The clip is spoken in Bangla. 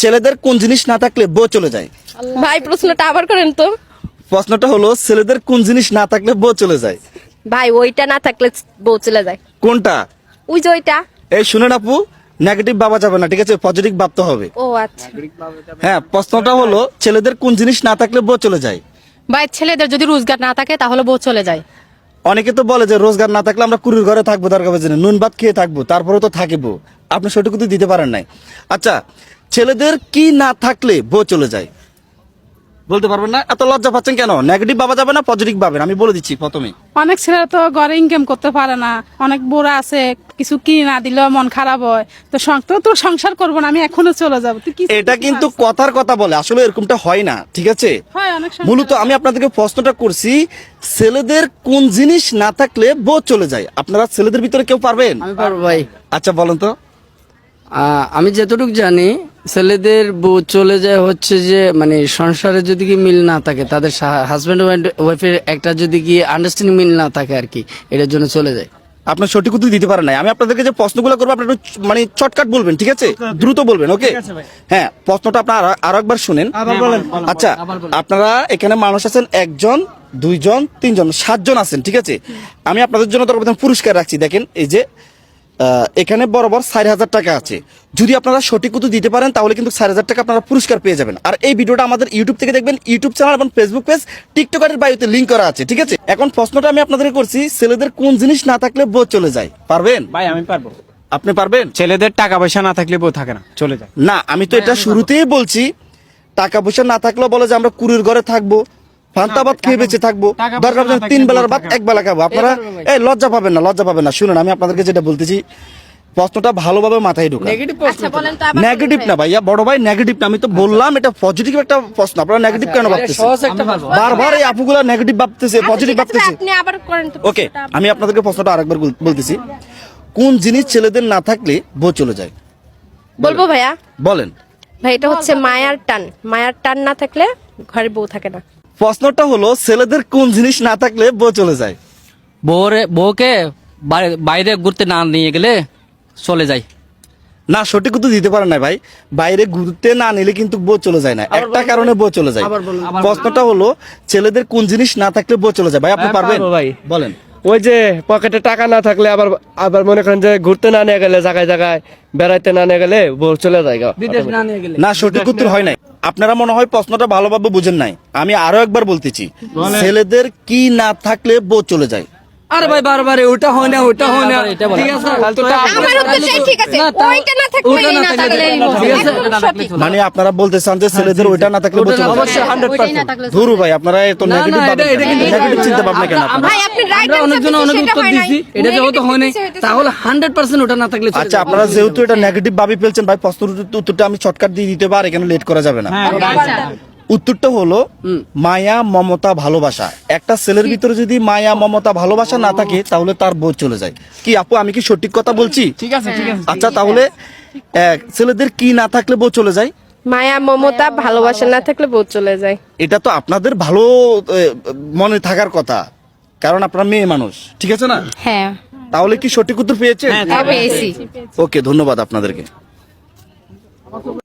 ছেলেদের কোন জিনিস না থাকলে বউ চলে যায়? ভাই প্রশ্নটা আবার করেন তো। প্রশ্নটা হলো ছেলেদের কোন জিনিস না থাকলে বউ চলে যায়? ভাই ওইটা না থাকলে বউ চলে যায়। কোনটা? ওই যে ওইটা। এই শুনেন আপু, নেগেটিভ ভাবা যাবে না, ঠিক আছে? পজিটিভ ভাবতে হবে। ও আচ্ছা। হ্যাঁ, প্রশ্নটা হলো ছেলেদের কোন জিনিস না থাকলে বউ চলে যায়? ভাই ছেলেদের যদি রোজগার না থাকে তাহলে বউ চলে যায়। অনেকে তো বলে যে রোজগার না থাকলে আমরা কুড়ির ঘরে থাকবো, দরকার জন্য নুন ভাত খেয়ে থাকবো, তারপরে তো থাকিবো। আপনি সঠিক উত্তর দিতে পারেন নাই। আচ্ছা, ছেলেদের কি না থাকলে বউ চলে যায়? বলতে পারবেন না? এত লজ্জা পাচ্ছেন কেন? নেগেটিভ ভাবা যাবে না, পজিটিভ ভাবেন। আমি বলে দিচ্ছি প্রথমে। অনেক ছেলেরা তো ঘরে ইনকাম করতে পারে না, অনেক বুড়া আছে, কিছু কিনে না দিলেও মন খারাপ হয়, তো সংসার করবো না, আমি এখনো চলে যাবো। এটা কিন্তু কথার কথা বলে, আসলে এরকমটা হয় না, ঠিক আছে? হয় অনেক সংসার। মূলত আমি আপনাদেরকে প্রশ্নটা করছি, ছেলেদের কোন জিনিস না থাকলে বউ চলে যায়? আপনারা ছেলেদের ভিতরে কেউ পারবেন? আমি পারবো ভাই। আচ্ছা বলেন তো। আমি যতটুকু জানি ছেলেদের বউ চলে যায় হচ্ছে যে মানে সংসারে যদি কি মিল না থাকে, তাদের হাজব্যান্ড ওয়াইফের একটা যদি কি আন্ডারস্ট্যান্ডিং মিল না থাকে আর কি, এটার জন্য চলে যায়। আপনার সঠিক উত্তর দিতে পারেন নাই। আমি আপনাদেরকে যে প্রশ্নগুলো করবো আপনি একটু মানে শর্টকাট বলবেন, ঠিক আছে? দ্রুত বলবেন, ওকে? হ্যাঁ, প্রশ্নটা আপনারা আরো একবার শুনেন। আচ্ছা, আপনারা এখানে মানুষ আছেন 1 জন 2 জন 3 জন 7 জন আছেন, ঠিক আছে? আমি আপনাদের জন্য সর্বপ্রথম পুরস্কার রাখছি। দেখেন এই যে এখানে বরাবর 4,000 টাকা আছে। যদি আপনারা সঠিক উত্তর দিতে পারেন তাহলে কিন্তু 4,000 টাকা আপনারা পুরস্কার পেয়ে যাবেন। আর এই ভিডিওটা আমাদের ইউটিউব থেকে দেখবেন, ইউটিউব চ্যানেল এবং ফেসবুক পেজ, টিকটকের বায়োতে লিংক করা আছে, ঠিক আছে? এখন প্রশ্নটা আমি আপনাদের করছি, ছেলেদের কোন জিনিস না থাকলে বউ চলে যায়? পারবেন? ভাই আমি পারবো। আপনি পারবেন? ছেলেদের টাকা পয়সা না থাকলে বউ থাকে না, চলে যায়। না, আমি তো এটা শুরুতেই বলছি, টাকা পয়সা না থাকলেও বলে যে আমরা কুড়ির ঘরে থাকবো, ফান্তা ভাত খেয়ে বেঁচে থাকবো, টাকা দরকার পয়সা না থাকলে 3 বেলার বউ ভাত থাকে না। 1 বেলা খাবো। আপনারা এই লজ্জা পাবেন না, লজ্জা পাবেন না। শুনুন, আমি আপনাদেরকে যেটা বলতেছি, প্রশ্নটা ভালোভাবে মাথায় ঢুকান। নেগেটিভ আচ্ছা বলেন তো আবার। নেগেটিভ না ভাইয়া, বড় ভাই, নেগেটিভ না। আমি তো বললাম এটা পজিটিভ একটা প্রশ্ন, আপনারা নেগেটিভ কেন ভাবতেছেন? সহজ একটা পারবো। বারবার এই আপুগুলা নেগেটিভ ভাবতেছে, আচ্ছা, পজিটিভ ঠিক আছে ভাই, ভাবতেছে। আপনি আবার করেন তো। ওকে, প্রশ্নটা। আমি আপনাদেরকে প্রশ্নটা আরেকবার বলতেছি, কোন জিনিস ছেলেদের না থাকলে বউ চলে যায়? বলবো ভাইয়া। বলেন। ভাই এটা হচ্ছে মায়ার টান। মায়ার টান না থাকলে ঘরে বউ থাকে না। প্রশ্নটা হলো ছেলেদের কোন জিনিস না থাকলে বউ চলে যায়? বউকে বাইরে ঘুরতে না নিয়ে গেলে চলে যায়। না, সঠিক উত্তর দিতে পারেন না ভাই। বাইরে ঘুরতে না নিলে কিন্তু বউ চলে যায় না, একটা কারণে বউ চলে যায়। প্রশ্নটা হলো ছেলেদের কোন জিনিস না থাকলে বউ চলে যায়? ভাই আপনি পারবেন? পারবো ভাই। বলেন। ওই যে পকেটে টাকা না থাকলে আবার আবার মনে করেন যে ঘুরতে না নিয়ে গেলে, জায়গায় জায়গায় বেড়াইতে না নিয়ে গেলে বউ চলে যায় গা। বিদেশ না নিয়ে গেলে না, সঠিক উত্তর হয় নাই। আপনারা মনে হয় প্রশ্নটা ভালোভাবে বুঝেন নাই। আমি আরো একবার বলতেছি, ছেলেদের কি না থাকলে বউ চলে যায়? আরে ভাই বারবার ওটা হয় না, ওটা হয় না, ঠিক আছে? আমার উত্তরটাই ঠিক আছে। ওইটা না থাকলে ওইটা না থাকলে ঠিক আছে? ওটা না থাকলে মানে আপনারা বলতে চান যে ছেলেদের ওইটা না থাকলে বউ চলে যায়? অবশ্যই 100%। ধুরু ভাই, আপনারা এত না, নেগেটিভ না, এটা কিন্তু নেগেটিভ চিন্তা ভাবনা কেন আপনারা? ভাই আপনি রাইট আমরা অনেকজন অনেক উত্তর দিছি, এটা যেহেতু হয় নাই, তাহলে 100% ওটা না থাকলে চলে আচ্ছা, যায়। আপনারা যেহেতু এটা নেগেটিভ ভাবে ফেলছেন ভাই, প্রশ্নের উত্তরটা আমি শর্টকাট দিয়ে দিতে পারি, এখানে লেট করা যাবে না। উত্তরটা হলো মায়া, মমতা, ভালোবাসা। একটা ছেলের ভিতরে যদি মায়া, মমতা, ভালোবাসা না থাকে তাহলে তার বউ চলে যায়। কি আপু, আমি কি সঠিক কথা বলছি? ঠিক আছে, ঠিক আছে। আচ্ছা, তাহলে ছেলেদের কি না থাকলে বউ চলে যায়? মায়া মমতা ভালোবাসা না থাকলে বউ চলে যায়। এটা তো আপনাদের ভালো মনে থাকার কথা, কারণ আপনারা মেয়ে মানুষ, ঠিক আছে না? হ্যাঁ তাহলে কি সঠিক উত্তর পেয়েছেন? পেয়েছি। ওকে, ধন্যবাদ আপনাদেরকে।